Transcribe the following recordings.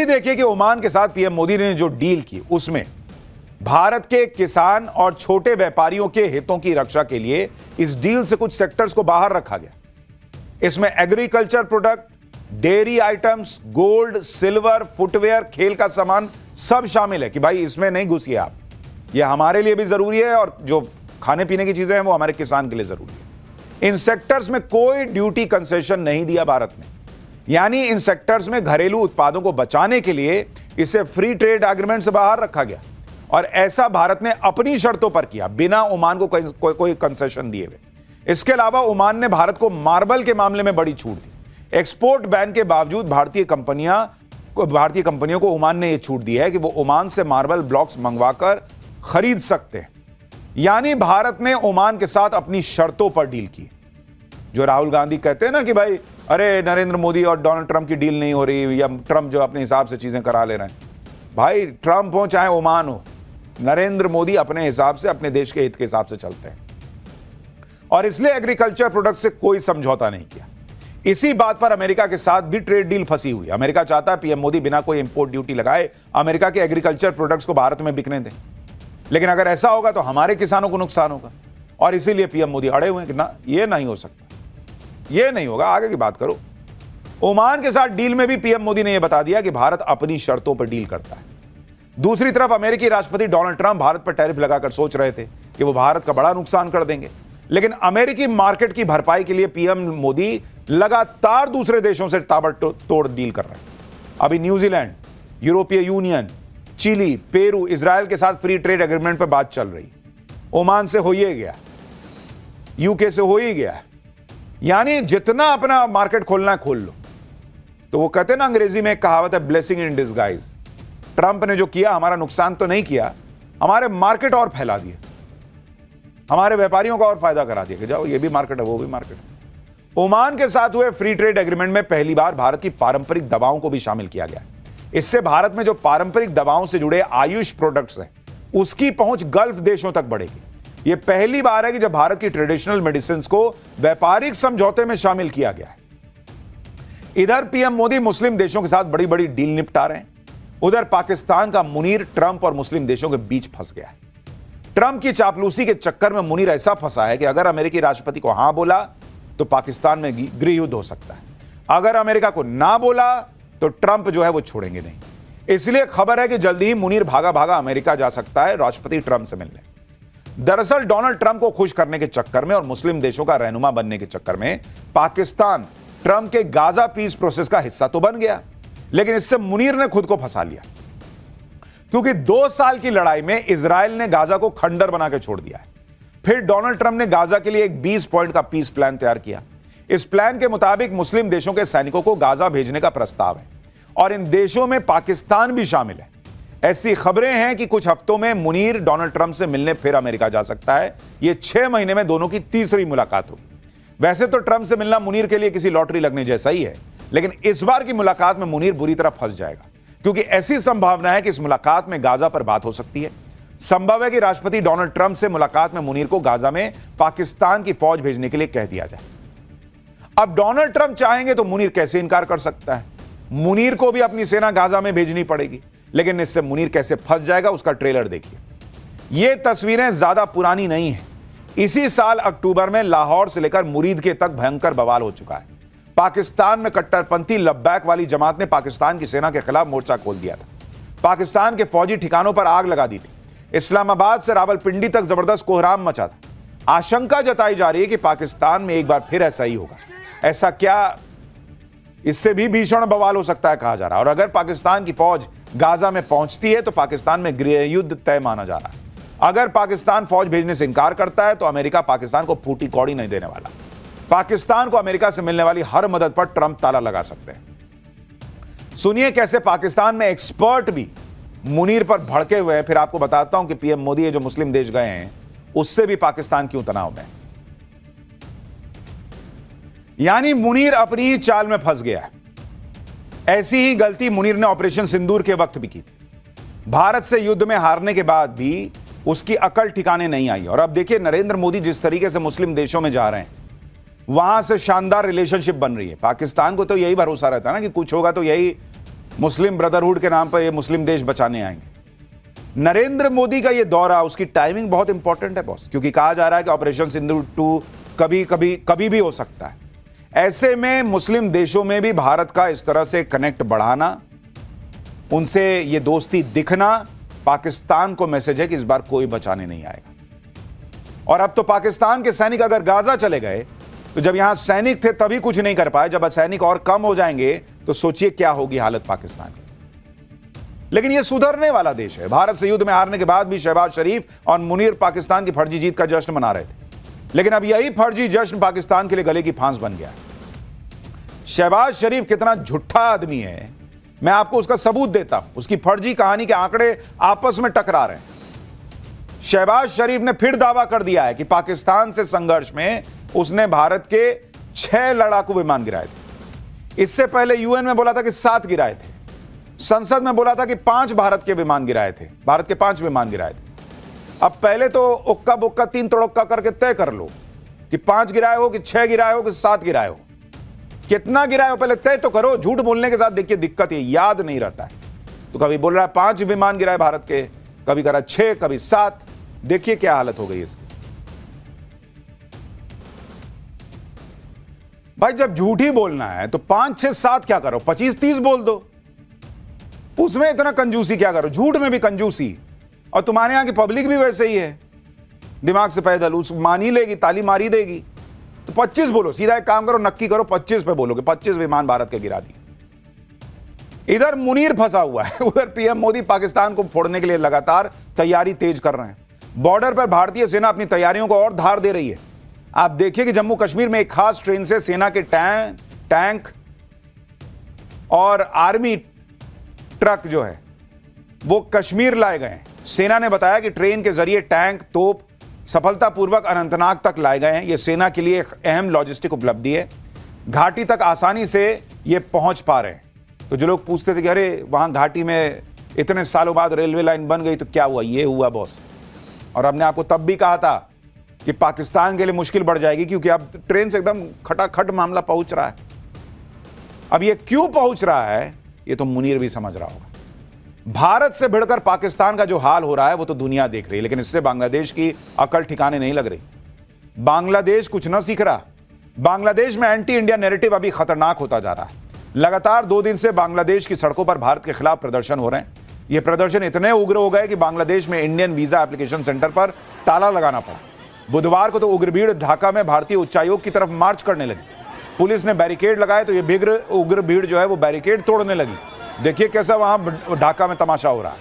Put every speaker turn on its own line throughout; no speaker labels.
देखिए कि ओमान के साथ पीएम मोदी ने जो डील की उसमें भारत के किसान और छोटे व्यापारियों के हितों की रक्षा के लिए इस डील से कुछ सेक्टर्स को बाहर रखा गया। इसमें agriculture product, dairy items, gold, silver, footwear, खेल का सामान सब शामिल है कि भाई इसमें नहीं घुसिए आप, ये हमारे लिए भी जरूरी है और जो खाने पीने की चीजें हैं वो हमारे किसान के लिए जरूरी है। इन सेक्टर्स में कोई ड्यूटी कंसेशन नहीं दिया भारत ने, यानी इन सेक्टर्स में घरेलू उत्पादों को बचाने के लिए इसे फ्री ट्रेड एग्रीमेंट से बाहर रखा गया और ऐसा भारत ने अपनी शर्तों पर किया, बिना ओमान को कोई कंसेशन दिए हुए। इसके अलावा ओमान ने भारत को मार्बल के मामले में बड़ी छूट दी। एक्सपोर्ट बैन के बावजूद भारतीय कंपनियों को ओमान ने यह छूट दी है कि वो ओमान से मार्बल ब्लॉक्स मंगवाकर खरीद सकते हैं। यानी भारत ने ओमान के साथ अपनी शर्तों पर डील की। जो राहुल गांधी कहते हैं ना कि भाई अरे नरेंद्र मोदी और डोनाल्ड ट्रंप की डील नहीं हो रही, या ट्रंप जो अपने हिसाब से चीजें करा ले रहे हैं, भाई ट्रंप हो चाहे ओमान हो, नरेंद्र मोदी अपने हिसाब से, अपने देश के हित के हिसाब से चलते हैं और इसलिए एग्रीकल्चर प्रोडक्ट से कोई समझौता नहीं किया। इसी बात पर अमेरिका के साथ भी ट्रेड डील फंसी हुई। अमेरिका चाहता है पीएम मोदी बिना कोई इंपोर्ट ड्यूटी लगाए अमेरिका के एग्रीकल्चर प्रोडक्ट्स को भारत में बिकने दें, लेकिन अगर ऐसा होगा तो हमारे किसानों को नुकसान होगा और इसीलिए पीएम मोदी अड़े हुए हैं कि ना, ये नहीं हो सकता, ये नहीं होगा, आगे की बात करो। ओमान के साथ डील में भी पीएम मोदी ने यह बता दिया कि भारत अपनी शर्तों पर डील करता है। दूसरी तरफ अमेरिकी राष्ट्रपति डोनाल्ड ट्रंप भारत पर टैरिफ लगाकर सोच रहे थे कि वो भारत का बड़ा नुकसान कर देंगे, लेकिन अमेरिकी मार्केट की भरपाई के लिए पीएम मोदी लगातार दूसरे देशों से ताबड़तोड़ डील कर रहे हैं। अभी न्यूजीलैंड, यूरोपीय यूनियन, चिली, पेरू, इजराइल के साथ फ्री ट्रेड एग्रीमेंट पर बात चल रही। ओमान से हो ही गया, यूके से हो ही गया, यानी जितना अपना मार्केट खोलना है खोल लो। तो वो कहते हैं ना, अंग्रेजी में एक कहावत है, ब्लेसिंग इन डिस्गाइज। ट्रंप ने जो किया हमारा नुकसान तो नहीं किया, हमारे मार्केट और फैला दिए, हमारे व्यापारियों का और फायदा करा दिया कि जाओ ये भी मार्केट है वो भी मार्केट है। ओमान के साथ हुए फ्री ट्रेड एग्रीमेंट में पहली बार भारत की पारंपरिक दवाओं को भी शामिल किया गया। इससे भारत में जो पारंपरिक दवाओं से जुड़े आयुष प्रोडक्ट्स हैं उसकी पहुंच गल्फ देशों तक बढ़ेगी। यह पहली बार है कि जब भारत की ट्रेडिशनल मेडिसिन को व्यापारिक समझौते में शामिल किया गया है। इधर पीएम मोदी मुस्लिम देशों के साथ बड़ी बड़ी डील निपटा रहे हैं, उधर पाकिस्तान का मुनीर ट्रंप और मुस्लिम देशों के बीच फंस गया है। ट्रंप की चापलूसी के चक्कर में मुनीर ऐसा फंसा है कि अगर अमेरिकी राष्ट्रपति को हां बोला तो पाकिस्तान में गृह युद्ध हो सकता है, अगर अमेरिका को ना बोला तो ट्रंप जो है वो छोड़ेंगे नहीं। इसलिए खबर है कि जल्दी ही मुनीर भागा भागा अमेरिका जा सकता है राष्ट्रपति ट्रंप से मिलने। दरअसल डोनाल्ड ट्रंप को खुश करने के चक्कर में और मुस्लिम देशों का रहनुमा बनने के चक्कर में पाकिस्तान ट्रंप के गाजा पीस प्रोसेस का हिस्सा तो बन गया, लेकिन इससे मुनीर ने खुद को फंसा लिया, क्योंकि 2 साल की लड़ाई में इजराइल ने गाजा को खंडर बना के छोड़ दिया है। फिर डोनाल्ड ट्रंप ने गाजा के लिए एक 20 पॉइंट का पीस प्लान तैयार किया। इस प्लान के मुताबिक मुस्लिम देशों के सैनिकों को गाजा भेजने का प्रस्ताव है और इन देशों में पाकिस्तान भी शामिल है। ऐसी खबरें हैं कि कुछ हफ्तों में मुनीर डोनाल्ड ट्रंप से मिलने फिर अमेरिका जा सकता है। यह 6 महीने में दोनों की तीसरी मुलाकात होगी। वैसे तो ट्रंप से मिलना मुनीर के लिए किसी लॉटरी लगने जैसा ही है, लेकिन इस बार की मुलाकात में मुनीर बुरी तरह फंस जाएगा, क्योंकि ऐसी संभावना है कि इस मुलाकात में गाजा पर बात हो सकती है। संभव है कि राष्ट्रपति डोनाल्ड ट्रंप से मुलाकात में मुनीर को गाजा में पाकिस्तान की फौज भेजने के लिए कह दिया जाए। अब डोनाल्ड ट्रंप चाहेंगे तो मुनीर कैसे इनकार कर सकता है? मुनीर को भी अपनी सेना गाजा में भेजनी पड़ेगी, लेकिन इससे मुनीर कैसे फंस जाएगा उसका ट्रेलर देखिए। ये तस्वीरें ज्यादा पुरानी नहीं है। इसी साल अक्टूबर में लाहौर से लेकर मुरीद के तक भयंकर बवाल हो चुका है। पाकिस्तान में कट्टरपंथी लब्बैक वाली जमात ने पाकिस्तान की सेना के खिलाफ मोर्चा खोल दिया था। पाकिस्तान के फौजी ठिकानों पर आग लगा दी थी। इस्लामाबाद से रावलपिंडी तक जबरदस्त कोहराम मचा था। आशंका जताई जा रही है कि पाकिस्तान में एक बार फिर ऐसा ही होगा। ऐसा क्या, इससे भी भीषण बवाल हो सकता है कहा जा रहा है। और अगर पाकिस्तान की फौज गाजा में पहुंचती है तो पाकिस्तान में गृह युद्ध तय माना जा रहा है। अगर पाकिस्तान फौज भेजने से इंकार करता है तो अमेरिका पाकिस्तान को फूटी कौड़ी नहीं देने वाला। पाकिस्तान को अमेरिका से मिलने वाली हर मदद पर ट्रंप ताला लगा सकते हैं। सुनिए कैसे पाकिस्तान में एक्सपर्ट भी मुनीर पर भड़के हुए हैं। फिर आपको बताता हूं कि पीएम मोदी ये जो मुस्लिम देश गए हैं उससे भी पाकिस्तान क्यों तनाव में। यानी मुनीर अपनी ही चाल में फंस गया है। ऐसी ही गलती मुनीर ने ऑपरेशन सिंदूर के वक्त भी की थी। भारत से युद्ध में हारने के बाद भी उसकी अकल ठिकाने नहीं आई। और अब देखिए नरेंद्र मोदी जिस तरीके से मुस्लिम देशों में जा रहे हैं, वहां से शानदार रिलेशनशिप बन रही है। पाकिस्तान को तो यही भरोसा रहता है ना कि कुछ होगा तो यही मुस्लिम ब्रदरहुड के नाम पर ये मुस्लिम देश बचाने आएंगे। नरेंद्र मोदी का ये दौरा, उसकी टाइमिंग बहुत इंपॉर्टेंट है बॉस, क्योंकि कहा जा रहा है कि ऑपरेशन सिंदूर 2 कभी भी हो सकता है। ऐसे में मुस्लिम देशों में भी भारत का इस तरह से कनेक्ट बढ़ाना, उनसे ये दोस्ती दिखना, पाकिस्तान को मैसेज है कि इस बार कोई बचाने नहीं आएगा। और अब तो पाकिस्तान के सैनिक अगर गाजा चले गए, तो जब यहां सैनिक थे तभी कुछ नहीं कर पाए, जब सैनिक और कम हो जाएंगे तो सोचिए क्या होगी हालत पाकिस्तान की। लेकिन यह सुधरने वाला देश है। भारत से युद्ध में हारने के बाद भी शहबाज शरीफ और मुनीर पाकिस्तान की फर्जी जीत का जश्न मना रहे थे, लेकिन अब यही फर्जी जश्न पाकिस्तान के लिए गले की फांस बन गया है। शहबाज शरीफ कितना झूठा आदमी है, मैं आपको उसका सबूत देता हूं। उसकी फर्जी कहानी के आंकड़े आपस में टकरा रहे हैं। शहबाज शरीफ ने फिर दावा कर दिया है कि पाकिस्तान से संघर्ष में उसने भारत के 6 लड़ाकू विमान गिराए थे। इससे पहले यूएन में बोला था कि 7 गिराए थे। संसद में बोला था कि 5 भारत के विमान गिराए थे, भारत के 5 विमान गिराए थे। अब पहले तो उक्का बुक्का 3 तड़ोक्का करके तय कर लो कि 5 गिराए हो कि 6 गिराए हो कि 7 गिराए हो, कितना गिराए हो पहले तय तो करो। झूठ बोलने के साथ देखिए दिक्कत है, याद नहीं रहता है। तो कभी बोल रहा है 5 विमान गिराए भारत के, कभी कह रहा 6, कभी 7। देखिए क्या हालत हो गई इसकी। भाई जब झूठ ही बोलना है तो 5, 6, 7 क्या करो, 25, 30 बोल दो। उसमें इतना कंजूसी क्या करो, झूठ में भी कंजूसी। और तुम्हारे यहां की पब्लिक भी वैसे ही है, दिमाग से पैदल, उस मान ही लेगी, ताली मारी देगी। तो 25 बोलो, सीधा एक काम करो, नक्की करो 25 पे बोलोगे, 25 विमान भारत के गिरा दिए। इधर मुनीर फंसा हुआ है, उधर पीएम मोदी पाकिस्तान को फोड़ने के लिए लगातार तैयारी तेज कर रहे हैं। बॉर्डर पर भारतीय सेना अपनी तैयारियों को और धार दे रही है। आप देखिए कि जम्मू कश्मीर में एक खास ट्रेन से सेना के टैंक और आर्मी ट्रक जो है वो कश्मीर लाए गए हैं। सेना ने बताया कि ट्रेन के जरिए टैंक, तोप सफलतापूर्वक अनंतनाग तक लाए गए हैं। यह सेना के लिए एक अहम लॉजिस्टिक उपलब्धि है। घाटी तक आसानी से ये पहुंच पा रहे हैं। तो जो लोग पूछते थे कि अरे वहां घाटी में इतने सालों बाद रेलवे लाइन बन गई तो क्या हुआ, ये हुआ बॉस। और हमने आपको तब भी कहा था कि पाकिस्तान के लिए मुश्किल बढ़ जाएगी, क्योंकि अब ट्रेन से एकदम खटाखट मामला पहुंच रहा है। अब ये क्यों पहुंच रहा है ये तो मुनीर भी समझ रहा होगा। भारत से भिड़कर पाकिस्तान का जो हाल हो रहा है वो तो दुनिया देख रही है, लेकिन इससे बांग्लादेश की अकल ठिकाने नहीं लग रही। बांग्लादेश कुछ न सीख रहा। बांग्लादेश में एंटी इंडिया नैरेटिव अभी खतरनाक होता जा रहा है। लगातार 2 दिन से बांग्लादेश की सड़कों पर भारत के खिलाफ प्रदर्शन हो रहे हैं। ये प्रदर्शन इतने उग्र हो गए कि बांग्लादेश में इंडियन वीजा एप्लीकेशन सेंटर पर ताला लगाना पड़ा। बुधवार को तो उग्र भीड़ ढाका में भारतीय उच्चायोग की तरफ मार्च करने लगी। पुलिस ने बैरिकेड लगाए तो ये उग्र भीड़ जो है वो बैरिकेड तोड़ने लगी। देखिए कैसा वहां ढाका में तमाशा हो रहा है।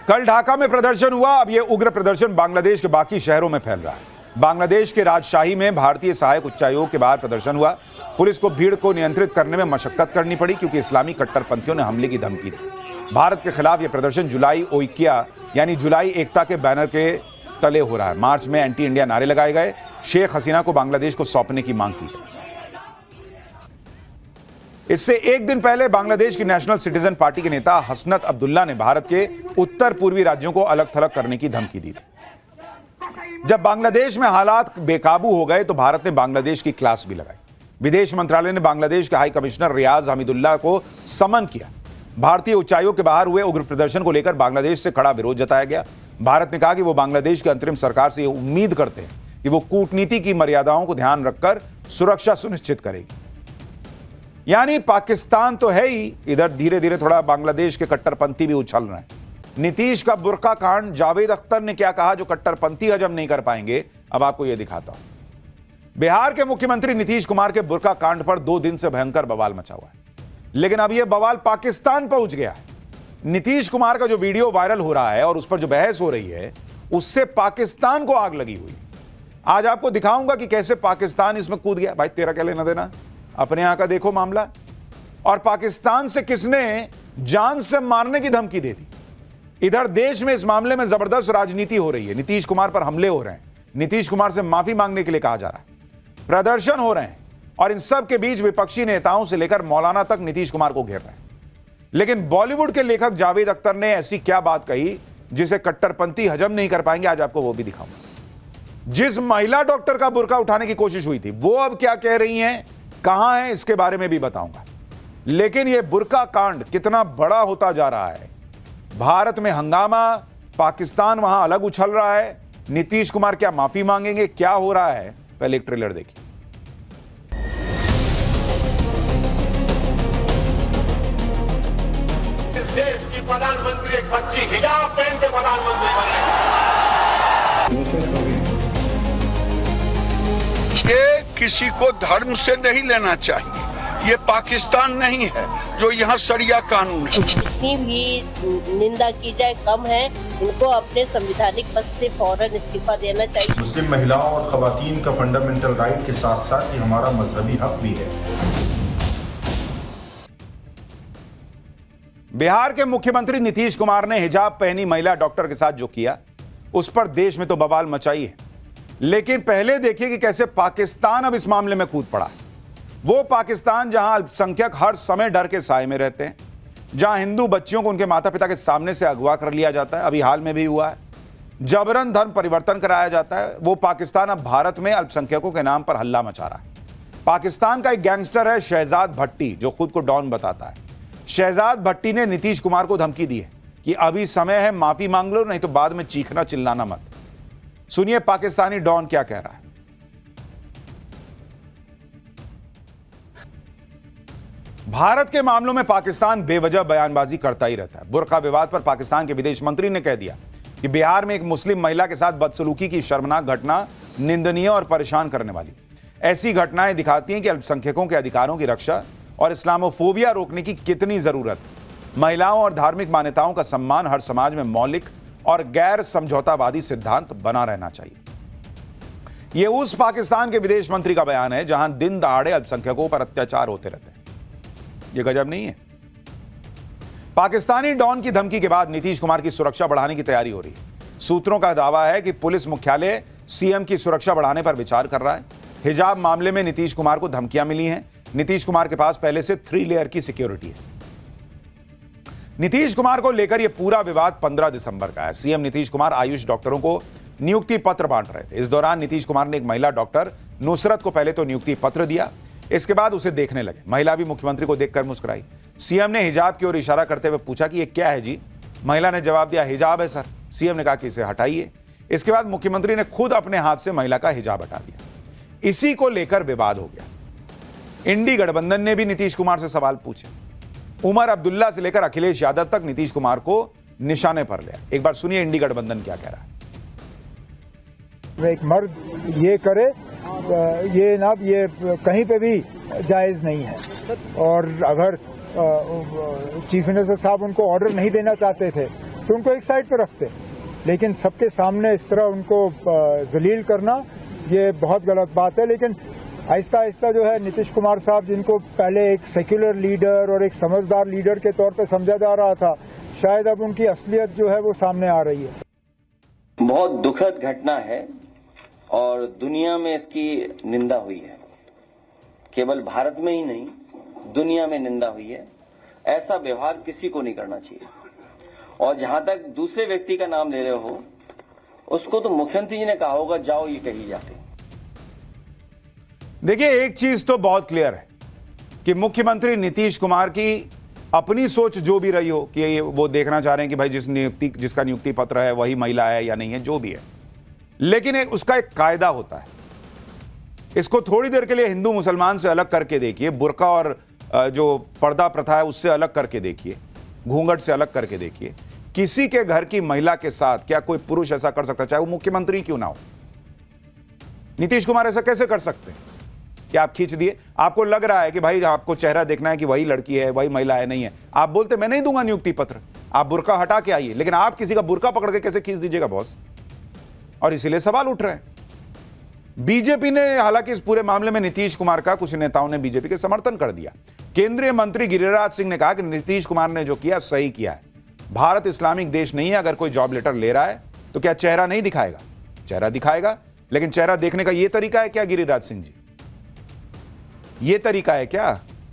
कल ढाका में प्रदर्शन हुआ, अब ये उग्र प्रदर्शन बांग्लादेश के बाकी शहरों में फैल रहा है। बांग्लादेश के राजशाही में भारतीय सहायक उच्चायोग के बाहर प्रदर्शन हुआ। पुलिस को भीड़ को नियंत्रित करने में मशक्कत करनी पड़ी, क्योंकि इस्लामी कट्टरपंथियों ने हमले की धमकी दी। भारत के खिलाफ यह प्रदर्शन जुलाई ओइकिया यानी जुलाई एकता के बैनर के तले हो रहा है। मार्च में एंटी इंडिया नारे लगाए गए। शेख हसीना को बांग्लादेश को सौंपने की मांग की गई। इससे एक दिन पहले बांग्लादेश की नेशनल सिटीजन पार्टी के नेता हसनत अब्दुल्ला ने भारत के उत्तर पूर्वी राज्यों को अलग थलग करने की धमकी दी थी। जब बांग्लादेश में हालात बेकाबू हो गए तो भारत ने बांग्लादेश की क्लास भी लगाई। विदेश मंत्रालय ने बांग्लादेश के हाई कमिश्नर रियाज हमीदुल्लाह को समन किया। भारतीय उच्चायोग के बाहर हुए उग्र प्रदर्शन को लेकर बांग्लादेश से कड़ा विरोध जताया गया। भारत ने कहा कि वो बांग्लादेश की अंतरिम सरकार से उम्मीद करते हैं कि वो कूटनीति की मर्यादाओं को ध्यान रखकर सुरक्षा सुनिश्चित करेगी। यानी पाकिस्तान तो है ही, इधर धीरे धीरे थोड़ा बांग्लादेश के कट्टरपंथी भी उछल रहे हैं। नीतीश का बुर्का कांड, जावेद अख्तर ने क्या कहा जो कट्टरपंथी हजम नहीं कर पाएंगे, अब आपको यह दिखाता हूं। बिहार के मुख्यमंत्री नीतीश कुमार के बुर्का कांड पर 2 दिन से भयंकर बवाल मचा हुआ है, लेकिन अब यह बवाल पाकिस्तान पहुंच गया है। नीतीश कुमार का जो वीडियो वायरल हो रहा है और उस पर जो बहस हो रही है, उससे पाकिस्तान को आग लगी हुई। आज आपको दिखाऊंगा कि कैसे पाकिस्तान इसमें कूद गया। भाई तेरा क्या लेना देना, अपने यहां का देखो मामला। और पाकिस्तान से किसने जान से मारने की धमकी दे दी। इधर देश में इस मामले में जबरदस्त राजनीति हो रही है। नीतीश कुमार पर हमले हो रहे हैं, नीतीश कुमार से माफी मांगने के लिए कहा जा रहा है, प्रदर्शन हो रहे हैं, और इन सब के बीच विपक्षी नेताओं से लेकर मौलाना तक नीतीश कुमार को घेर रहे हैं। लेकिन बॉलीवुड के लेखक जावेद अख्तर ने ऐसी क्या बात कही जिसे कट्टरपंथी हजम नहीं कर पाएंगे, आज आपको वो भी दिखाऊंगा। जिस महिला डॉक्टर का बुर्का उठाने की कोशिश हुई थी, वो अब क्या कह रही हैं, कहां है, इसके बारे में भी बताऊंगा। लेकिन यह बुर्का कांड कितना बड़ा होता जा रहा है। भारत में हंगामा, पाकिस्तान वहां अलग उछल रहा है। नीतीश कुमार क्या माफी मांगेंगे, क्या हो रहा है, पहले एक ट्रेलर देखिए।
इस देश की प्रधानमंत्री एक बच्ची हिजाब पहन के प्रधानमंत्री बने।
ये किसी को धर्म से नहीं लेना चाहिए। ये पाकिस्तान नहीं है जो यहाँ शरिया कानून है।
जितनी भी निंदा की जाए कम है। इनको अपने संवैधानिक पद से फौरन इस्तीफा देना चाहिए।
मुस्लिम महिलाओं और खवातीन का फंडामेंटल राइट के साथ साथ ये हमारा मजहबी हक भी है।
बिहार के मुख्यमंत्री नीतीश कुमार ने हिजाब पहनी महिला डॉक्टर के साथ जो किया, उस पर देश में तो बवाल मचाई है। लेकिन पहले देखिए कि कैसे पाकिस्तान अब इस मामले में कूद पड़ा है। वो पाकिस्तान जहां अल्पसंख्यक हर समय डर के साए में रहते हैं, जहां हिंदू बच्चियों को उनके माता पिता के सामने से अगवा कर लिया जाता है, अभी हाल में भी हुआ है, जबरन धर्म परिवर्तन कराया जाता है, वो पाकिस्तान अब भारत में अल्पसंख्यकों के नाम पर हल्ला मचा रहा है। पाकिस्तान का एक गैंगस्टर है शहजाद भट्टी, जो खुद को डॉन बताता है। शहजाद भट्टी ने नीतीश कुमार को धमकी दी है कि अभी समय है, माफी मांग लो, नहीं तो बाद में चीखना चिल्लाना मत। सुनिए पाकिस्तानी डॉन क्या कह रहा है। भारत के मामलों में पाकिस्तान बेवजह बयानबाजी करता ही रहता है। बुर्का विवाद पर पाकिस्तान के विदेश मंत्री ने कह दिया कि बिहार में एक मुस्लिम महिला के साथ बदसलूकी की शर्मनाक घटना निंदनीय और परेशान करने वाली। ऐसी घटनाएं दिखाती हैं कि अल्पसंख्यकों के अधिकारों की रक्षा और इस्लामोफोबिया रोकने की कितनी जरूरत है। महिलाओं और धार्मिक मान्यताओं का सम्मान हर समाज में मौलिक और गैर समझौतावादी सिद्धांत बना रहना चाहिए। यह उस पाकिस्तान के विदेश मंत्री का बयान है जहां दिन दहाड़े अल्पसंख्यकों पर अत्याचार होते रहते हैं। यह गजब नहीं है? पाकिस्तानी डॉन की धमकी के बाद नीतीश कुमार की सुरक्षा बढ़ाने की तैयारी हो रही है। सूत्रों का दावा है कि पुलिस मुख्यालय सीएम की सुरक्षा बढ़ाने पर विचार कर रहा है। हिजाब मामले में नीतीश कुमार को धमकियां मिली हैं। नीतीश कुमार के पास पहले से 3 लेयर की सिक्योरिटी है। नीतीश कुमार को लेकर यह पूरा विवाद 15 दिसंबर का है। सीएम नीतीश कुमार आयुष डॉक्टरों को नियुक्ति पत्र बांट रहे थे। इस दौरान नीतीश कुमार ने एक महिला डॉक्टर नुसरत को पहले तो नियुक्ति पत्र दिया, इसके बाद उसे देखने लगे। महिला भी मुख्यमंत्री को देखकर मुस्कुराई। सीएम ने हिजाब की ओर इशारा करते हुए पूछा कि ये क्या है जी? महिला ने जवाब दिया, हिजाब है सर। सीएम ने कहा कि इसे हटाइए। इसके बाद मुख्यमंत्री ने खुद अपने हाथ से महिला का हिजाब हटा दिया। इसी को लेकर विवाद हो गया। इंडी गठबंधन ने भी नीतीश कुमार से सवाल पूछे। उमर अब्दुल्ला से लेकर अखिलेश यादव तक नीतीश कुमार को निशाने पर लिया। एक बार सुनिए इंडी गठबंधन क्या कह रहा है।
एक मर्द ये करे, ये कहीं पे भी जायज नहीं है। और अगर चीफ मिनिस्टर साहब उनको ऑर्डर नहीं देना चाहते थे तो उनको एक साइड पर रखते, लेकिन सबके सामने इस तरह उनको जलील करना ये बहुत गलत बात है। लेकिन आहिस्ता आहिस्ता जो है नीतीश कुमार साहब, जिनको पहले एक सेक्युलर लीडर और एक समझदार लीडर के तौर पे समझा जा रहा था, शायद अब उनकी असलियत जो है वो सामने आ रही है।
बहुत दुखद घटना है और दुनिया में इसकी निंदा हुई है। केवल भारत में ही नहीं, दुनिया में निंदा हुई है। ऐसा व्यवहार किसी को नहीं करना चाहिए। और जहां तक दूसरे व्यक्ति का नाम ले रहे हो, उसको तो मुख्यमंत्री जी ने कहा होगा, जाओ ये कही जाके।
देखिए एक चीज तो बहुत क्लियर है कि मुख्यमंत्री नीतीश कुमार की अपनी सोच जो भी रही हो कि वो देखना चाह रहे हैं कि भाई जिसका नियुक्ति पत्र है वही महिला है या नहीं है, जो भी है, लेकिन उसका एक कायदा होता है। इसको थोड़ी देर के लिए हिंदू मुसलमान से अलग करके देखिए, बुर्का और जो पर्दा प्रथा है उससे अलग करके देखिए, घूंघट से अलग करके देखिए। किसी के घर की महिला के साथ क्या कोई पुरुष ऐसा कर सकता, चाहे वो मुख्यमंत्री क्यों ना हो? नीतीश कुमार ऐसा कैसे कर सकते हैं कि आप खींच दिए? आपको लग रहा है कि भाई आपको चेहरा देखना है कि वही लड़की है, वही महिला है, नहीं है, आप बोलते मैं नहीं दूंगा नियुक्ति पत्र, आप बुर्का हटा के आइए। लेकिन आप किसी का बुर्का पकड़ के कैसे खींच दीजिएगा बॉस? और इसीलिए सवाल उठ रहे हैं। बीजेपी ने, हालांकि इस पूरे मामले में नीतीश कुमार का कुछ नेताओं ने बीजेपी के समर्थन कर दिया। केंद्रीय मंत्री गिरिराज सिंह ने कहा कि नीतीश कुमार ने जो किया सही किया है। भारत इस्लामिक देश नहीं है। अगर कोई जॉब लेटर ले रहा है तो क्या चेहरा नहीं दिखाएगा? चेहरा दिखाएगा, लेकिन चेहरा देखने का यह तरीका है क्या गिरिराज सिंह जी? ये तरीका है क्या?